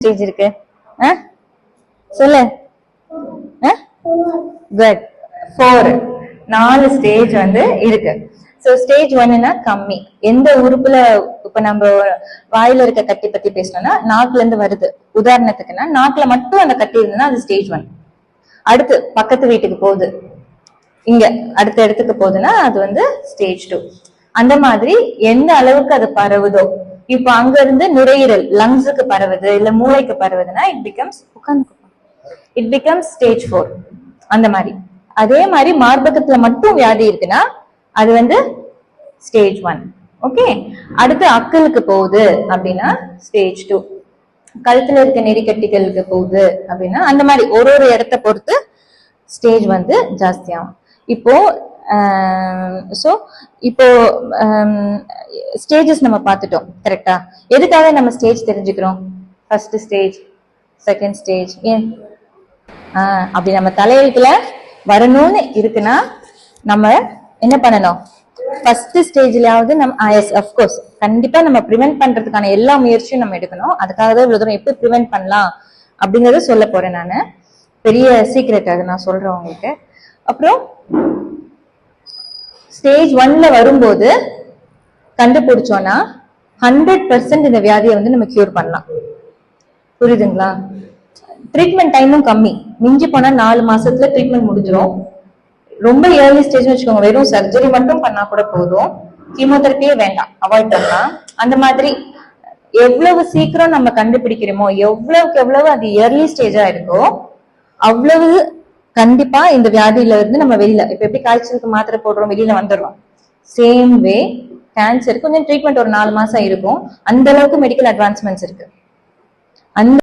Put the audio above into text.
Stage இருக்கு சொல்லு. Good. 4 4 stage வந்து இருக்கு. சோ ஸ்டேஜ் 1னா கம்மி. எந்த உறுப்புல இப்ப நம்ம வாயில இருக்க கட்டி பத்தி பேசணும்னா நாக்குல இருந்து வருது. உதாரணத்துக்குன்னா நாக்குல மட்டும் அந்த கட்டி இருந்ததுன்னா அது ஸ்டேஜ் 1. அடுத்து பக்கத்து வீட்டுக்கு போகுது, இங்க அடுத்த இடத்துக்கு போகுதுன்னா அது வந்து ஸ்டேஜ் 2. அந்த மாதிரி எந்த அளவுக்கு அது பரவுதோ, இப்ப அங்க இருந்து நுரையீரல் லங்ஸுக்கு பரவுது இல்ல மூளைக்கு பரவுதுன்னா இட் பிகம்ஸ் ஸ்டேஜ் 4. அந்த மாதிரி. அதே மாதிரி மார்பகத்துல மட்டும் வியாதி இருக்குன்னா அது வந்து ஸ்டேஜ் 1. ஓகே. அடுத்து அக்கலுக்கு போகுது அப்படின்னா ஸ்டேஜ் 2. கழுத்துல இருக்க நெறிக்கட்டிகளுக்கு போகுது அப்படின்னா அந்த மாதிரி ஒரு இடத்த பொறுத்து ஸ்டேஜ் வந்து ஜாஸ்தியாகும். இப்போ இப்போ ஸ்டேஜஸ் நம்ம பார்த்துட்டோம் கரெக்டா. எதுக்காக நம்ம ஸ்டேஜ் தெரிஞ்சுக்கிறோம்? First stage, second stage. ஏன் அப்படி நம்ம தலையெழுத்துல வரணும்னு இருக்குன்னா நம்ம என்ன பண்ணணும்? ஃபர்ஸ்ட் ஸ்டேஜ்லயாவது நம்ம அஃப்கோர்ஸ் கண்டிப்பா நம்ம ப்ரிவென்ட் பண்றதுக்கான எல்லா முயற்சியும் நம்ம எடுக்கணும். அதுக்காக தான் இவ்வளவு தூரம் எப்படி ப்ரிவென்ட் பண்ணலாம் அப்படிங்கறத சொல்ல போறேன். நானு பெரிய சீக்ரெட் அது நான் சொல்றேன் உங்களுக்கு. அப்புறம் ஸ்டேஜ் 1ல வரும்போது கண்டுபிடிச்சோம்னா 100% இந்த வியாதியை வந்து நம்ம கியூர் பண்ணலாம். புரியுதுங்களா? ட்ரீட்மெண்ட் டைமும் கம்மி. மிஞ்சி போனா 4 மாசத்துல ட்ரீட்மெண்ட் முடிஞ்சிடும். ரொம்ப ஏர்லி ஸ்டேஜ் வச்சுக்கோங்க, வெறும் சர்ஜரி மட்டும் பண்ணா கூட போதும். கீமோதெரப்பியே வேண்டாம், அவாய்ட் பண்ணலாம். அந்த மாதிரி எவ்வளவு சீக்கிரம் நம்ம கண்டுபிடிக்கிறோமோ, எவ்வளவுக்கு எவ்வளவு அது ஏர்லி ஸ்டேஜா இருக்கோ அவ்வளவு கண்டிப்பா இந்த வியாதியில இருந்து நம்ம வெளியில, இப்ப எப்படி காய்ச்சலுக்கு மாத்திரை போடுறோம் வெளியில வந்துடுறோம், சேம் வே கேன்சருக்கு கொஞ்சம் ட்ரீட்மெண்ட் ஒரு 4 மாசம் இருக்கும். அந்த அளவுக்கு மெடிக்கல் அட்வான்ஸ்மெண்ட்ஸ் இருக்கு. அந்த